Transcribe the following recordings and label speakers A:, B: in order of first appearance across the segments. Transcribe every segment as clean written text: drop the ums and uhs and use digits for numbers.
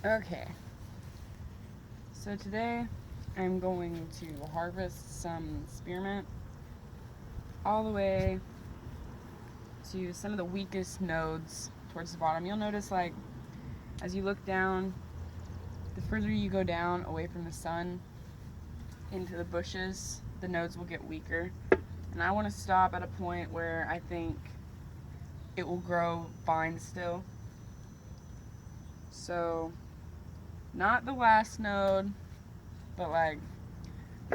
A: Okay, so today I'm going to harvest some spearmint all the way to some of the weakest nodes towards the bottom. You'll notice, like, as you look down, the further you go down away from the sun into the bushes, the nodes will get weaker. And I want to stop at a point where I think it will grow fine still. So, not the last node, but like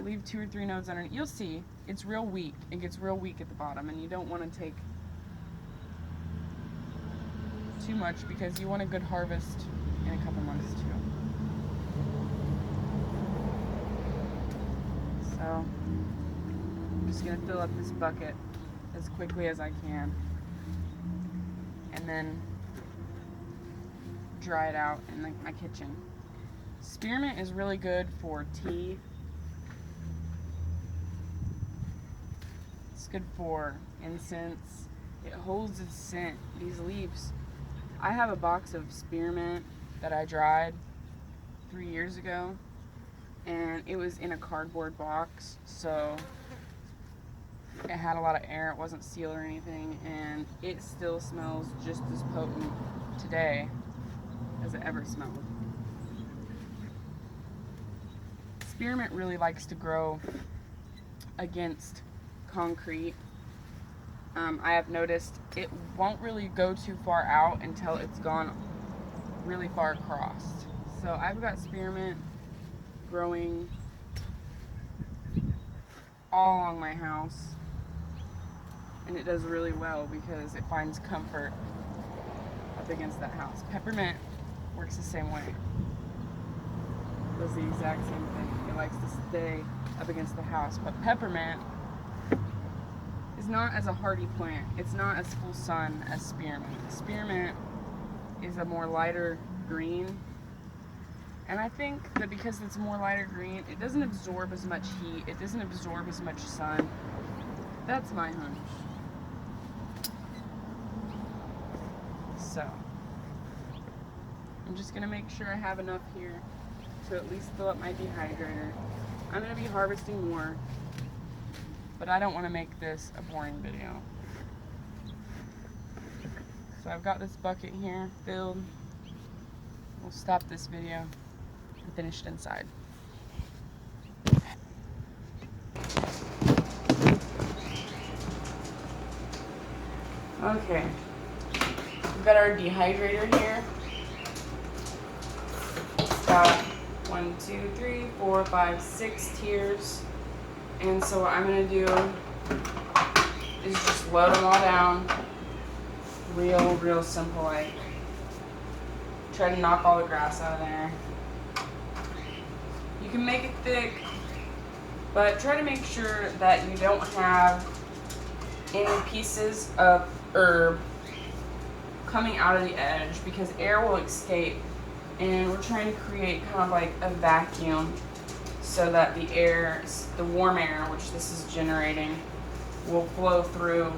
A: leave 2 or 3 nodes underneath. You'll see it's real weak. It gets real weak at the bottom, and you don't want to take too much because you want a good harvest in a couple months too. So I'm just gonna fill up this bucket as quickly as I can, and then dry it out in my kitchen. Spearmint is really good for tea. It's good for incense. It holds its scent. These leaves. I have a box of spearmint that I dried 3 years ago, and it was in a cardboard box, so it had a lot of air. It wasn't sealed or anything, and it still smells just as potent today as it ever smelled. Spearmint really likes to grow against concrete. I have noticed it won't really go too far out until it's gone really far across. So I've got spearmint growing all along my house, and it does really well because it finds comfort up against that house. Peppermint works the same way. It does the exact same thing. It likes to stay up against the house, but peppermint is not as a hardy plant. It's not as full sun as spearmint. Spearmint is a more lighter green, and I think that because it's more lighter green, it doesn't absorb as much heat, it doesn't absorb as much sun. That's my hunch. So I'm just gonna make sure I have enough here to at least fill up my dehydrator. I'm gonna be harvesting more, but I don't want to make this a boring video. So I've got this bucket here filled. We'll stop this video and finish it inside. Okay, we've got our dehydrator here. It's got 1, 2, 3, 4, 5, 6 tiers. And so what I'm going to do is just load them all down. Real simple, like try to knock all the grass out of there. You can make it thick, but try to make sure that you don't have any pieces of herb coming out of the edge because air will escape, and we're trying to create kind of like a vacuum so that the air, the warm air, which this is generating, will flow through.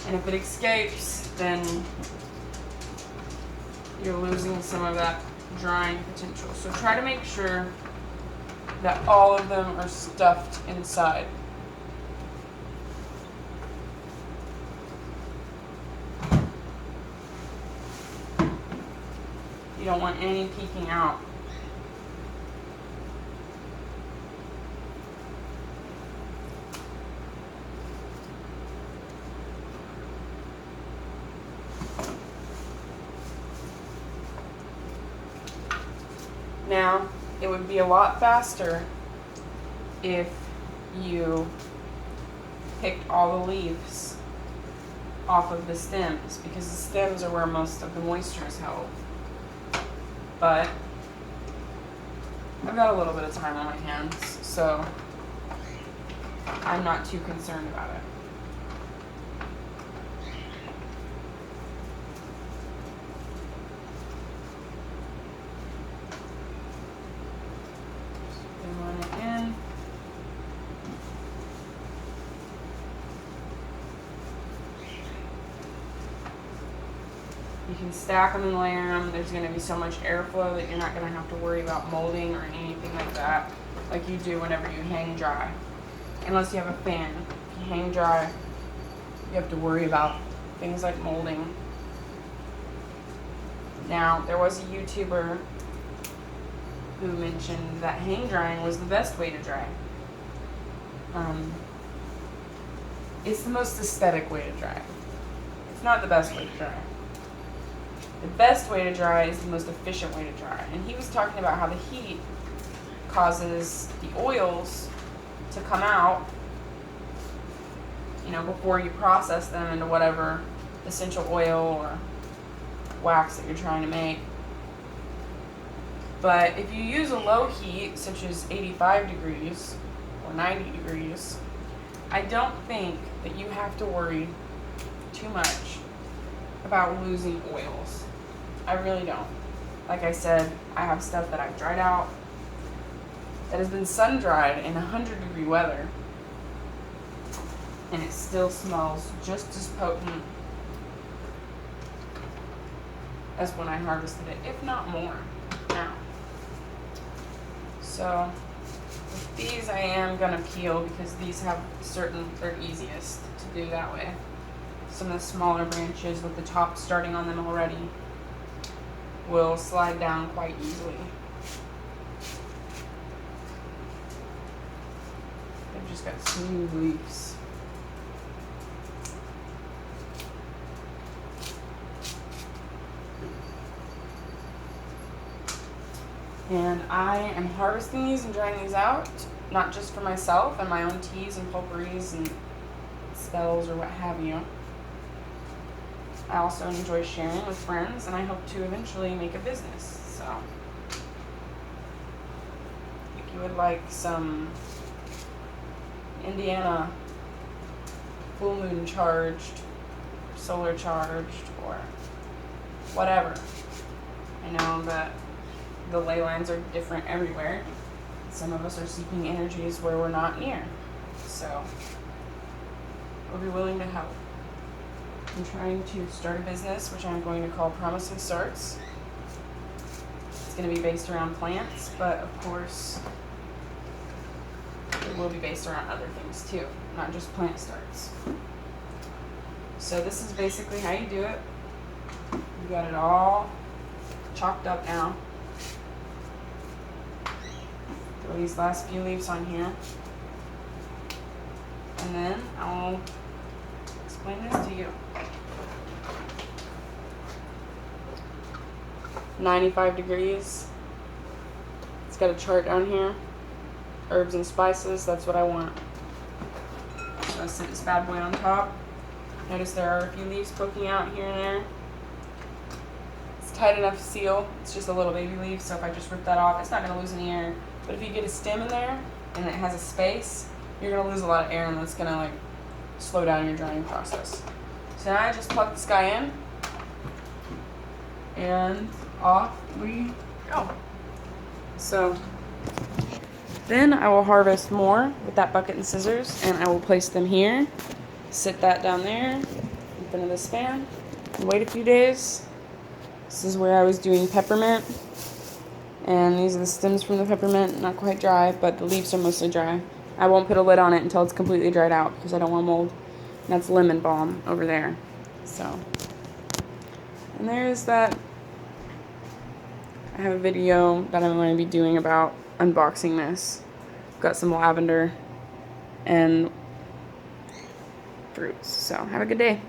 A: And if it escapes, then you're losing some of that drying potential. So try to make sure that all of them are stuffed inside. You don't want any peeking out. Now, it would be a lot faster if you picked all the leaves off of the stems, because the stems are where most of the moisture is held. But I've got a little bit of time on my hands, so I'm not too concerned about it. You can stack them and layer them. There's going to be so much airflow that you're not going to have to worry about molding or anything like that, like you do whenever you hang dry. Unless you have a fan. If you hang dry, you have to worry about things like molding. Now, there was a YouTuber who mentioned that hang drying was the best way to dry. It's the most aesthetic way to dry. It's not the best way to dry. The best way to dry is the most efficient way to dry. And he was talking about how the heat causes the oils to come out, you know, before you process them into whatever essential oil or wax that you're trying to make. But if you use a low heat, such as 85 degrees or 90 degrees, I don't think that you have to worry too much about losing oils. I really don't. Like I said, I have stuff that I've dried out that has been sun dried in 100-degree weather, and it still smells just as potent as when I harvested it, if not more now. So with these I am going to peel because these have they're easiest to do that way. Some of the smaller branches with the top starting on them already will slide down quite easily. They've just got smooth leaves. And I am harvesting these and drying these out, not just for myself and my own teas and potpourris and spells or what have you. I also enjoy sharing with friends, and I hope to eventually make a business. So, if you would like some Indiana full moon charged, solar charged, or whatever, I know that the ley lines are different everywhere. Some of us are seeking energies where we're not near. So, I'll be willing to help. I'm trying to start a business, which I'm going to call Promising Starts. It's going to be based around plants, but of course, it will be based around other things too, not just plant starts. So this is basically how you do it. You got it all chopped up now. Throw these last few leaves on here, and then I'll explain this to you. 95 degrees. It's got a chart down here. Herbs and spices, that's what I want. So I set this bad boy on top. Notice there are a few leaves poking out here and there. It's tight enough to seal. It's just a little baby leaf, so if I just rip that off, it's not going to lose any air. But if you get a stem in there and it has a space, you're going to lose a lot of air, and that's going to like slow down your drying process. So now I just plug this guy in, and off we go. So then I will harvest more with that bucket and scissors, and I will place them here, sit that down there in front of this fan, and wait a few days. This is where I was doing peppermint, and these are the stems from the peppermint, not quite dry, but the leaves are mostly dry. I won't put a lid on it until it's completely dried out because I don't want mold. And that's lemon balm over there. So, and there's that. I have a video that I'm going to be doing about unboxing this. Got some lavender and fruits. So have a good day.